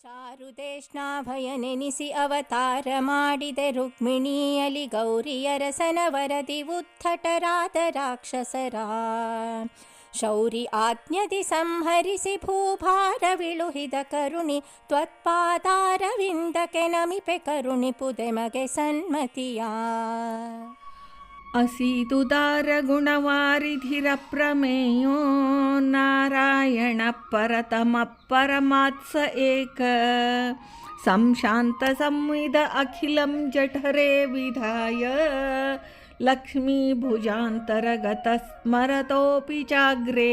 ಚಾರುದೇಶ್ನಾಭಯ ನೆನೆಸಿ ಅವತಾರ ಮಾಡಿದೆ ರುಕ್ಮಿಣಿಯಲಿ ಗೌರಿಯರಸನ ವರದಿ ಉದ್ಧಟರಾದ ರಾಕ್ಷಸರ ಶೌರಿ ಆಜ್ಞದಿ ಸಂಹರಿಸಿ ಭೂಭಾರವಿಳುಹಿದ ಕರುಣಿ ತ್ವತ್ಪಾದಾರವಿಂದಕ್ಕೆ ನಮಿಪೆ ಕರುಣಿ ಪುದೆಮಗೆ ಸನ್ಮತಿಯ ಅಸೀದುದಾರ ಗುಣವಾರಿಧಿರ ಪ್ರಮೇಯೋ ನಾರಾಯಣ ಪರತಮ ಪರಮಾತ್ಸ ಏಕ ಸಂಶಾಂತ ಸಂವಿದ ಅಖಿಲಂ ಜಠರೇ ವಿಧಾಯ ಲಕ್ಷ್ಮೀ ಭುಜಾಂತರಗತ ಸ್ಮರತೋಪಿ ಚಾಗ್ರೇ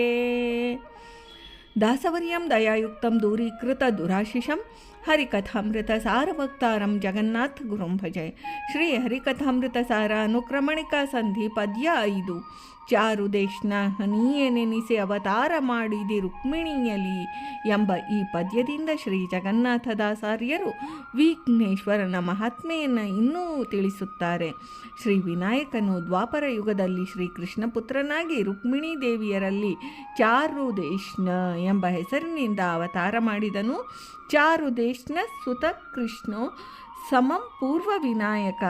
ದಾಸವರ್ಯಂ ದಯಾಯುಕ್ತಂ ದೂರೀಕೃತ ದುರಾಶಿಷಂ ಹರಿಕಥಾಮೃತ ಸಾರಭಕ್ತಾರಂ ಜಗನ್ನಾಥ ಗುರುಂ ಭಜೆ. ಶ್ರೀ ಹರಿಕಥಾಮೃತ ಸಾರ ಅನುಕ್ರಮಣಿಕಾ ಸಂಧಿ ಪದ್ಯ 5. ಚಾರುದೇಶ್ನ ಹನಿಯೇ ನೆನೆಸಿ ಅವತಾರ ಮಾಡಿದಿ ರುಕ್ಮಿಣಿಯಲಿ ಎಂಬ ಈ ಪದ್ಯದಿಂದ ಶ್ರೀ ಜಗನ್ನಾಥದಾಸಾರ್ಯರು ವಿಘ್ನೇಶ್ವರನ ಮಹಾತ್ಮೆಯನ್ನು ಇನ್ನೂ ತಿಳಿಸುತ್ತಾರೆ. ಶ್ರೀ ವಿನಾಯಕನು ದ್ವಾಪರ ಯುಗದಲ್ಲಿ ಶ್ರೀಕೃಷ್ಣ ಪುತ್ರನಾಗಿ ರುಕ್ಮಿಣೀ ದೇವಿಯರಲ್ಲಿ ಚಾರುದೇಶ್ನ ಎಂಬ ಹೆಸರಿನಿಂದ ಅವತಾರ ಮಾಡಿದನು. ಚಾರುದೇಶ್ನ ಸುತ ಕೃಷ್ಣೋ ಸಮಂ ಪೂರ್ವ ವಿನಾಯಕ.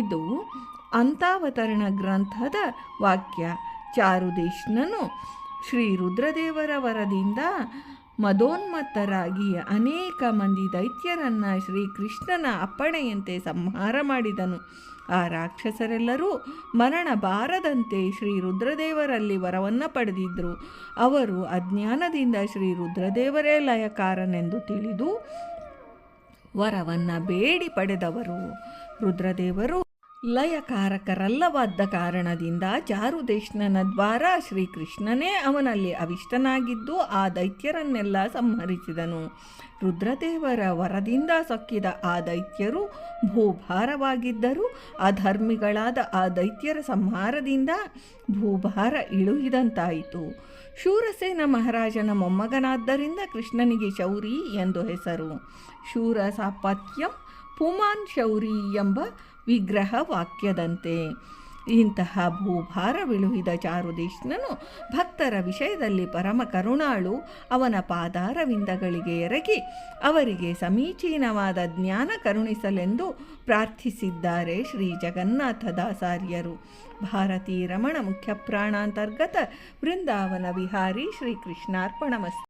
ಇದು ಅಂತಾವತರಣ ಗ್ರಂಥದ ವಾಕ್ಯ. ಚಾರುದೇಶ್ನನು ಶ್ರೀ ರುದ್ರದೇವರ ವರದಿಂದ ಮದೋನ್ಮತ್ತರಾಗಿ ಅನೇಕ ಮಂದಿ ದೈತ್ಯರನ್ನು ಶ್ರೀಕೃಷ್ಣನ ಅಪ್ಪಣೆಯಂತೆ ಸಂಹಾರ ಮಾಡಿದನು. ಆ ರಾಕ್ಷಸರೆಲ್ಲರೂ ಮರಣ ಬಾರದಂತೆ ಶ್ರೀ ರುದ್ರದೇವರಲ್ಲಿ ವರವನ್ನು ಪಡೆದಿದ್ದರು. ಅವರು ಅಜ್ಞಾನದಿಂದ ಶ್ರೀ ರುದ್ರದೇವರೇ ಲಯಕಾರನೆಂದು ತಿಳಿದು ವರವನ್ನು ಬೇಡಿ ಪಡೆದವರು. ರುದ್ರದೇವರು ಲಯಕಾರಕರಲ್ಲವಾದ ಕಾರಣದಿಂದ ಚಾರುದೇಶ್ನನ ದ್ವಾರ ಶ್ರೀಕೃಷ್ಣನೇ ಅವನಲ್ಲಿ ಅವಿಷ್ಟನಾಗಿದ್ದು ಆ ದೈತ್ಯರನ್ನೆಲ್ಲ ಸಂಹರಿಸಿದನು. ರುದ್ರದೇವರ ವರದಿಂದ ಸೊಕ್ಕಿದ ಆ ದೈತ್ಯರು ಭೂಭಾರವಾಗಿದ್ದರು. ಅಧರ್ಮಿಗಳಾದ ಆ ದೈತ್ಯರ ಸಂಹಾರದಿಂದ ಭೂಭಾರ ಇಳುಹಿದಂತಾಯಿತು. ಶೂರಸೇನ ಮಹಾರಾಜನ ಮೊಮ್ಮಗನಾದ್ದರಿಂದ ಕೃಷ್ಣನಿಗೆ ಶೌರಿ ಎಂದು ಹೆಸರು. ಶೂರ ಸಾಪತ್ಯಂ ಪುಮಾನ್ ಶೌರಿ ಎಂಬ ವಿಗ್ರಹ ವಾಕ್ಯದಂತೆ. ಇಂತಹ ಭೂಭಾರವಿಳುಹಿದ ಚಾರುದೇಶ್ನನು ಭಕ್ತರ ವಿಷಯದಲ್ಲಿ ಪರಮ ಕರುಣಾಳು. ಅವನ ಪಾದಾರವಿಂದಗಳಿಗೆ ಎರಗಿ ಅವರಿಗೆ ಸಮೀಚೀನವಾದ ಜ್ಞಾನ ಕರುಣಿಸಲೆಂದು ಪ್ರಾರ್ಥಿಸಿದ್ದಾರೆ ಶ್ರೀ ಜಗನ್ನಾಥದಾಸಾರ್ಯರು. ಭಾರತೀ ರಮಣ ಮುಖ್ಯ ಪ್ರಾಣಾಂತರ್ಗತ ವೃಂದಾವನ ವಿಹಾರಿ ಶ್ರೀಕೃಷ್ಣಾರ್ಪಣಮಸ್ತು.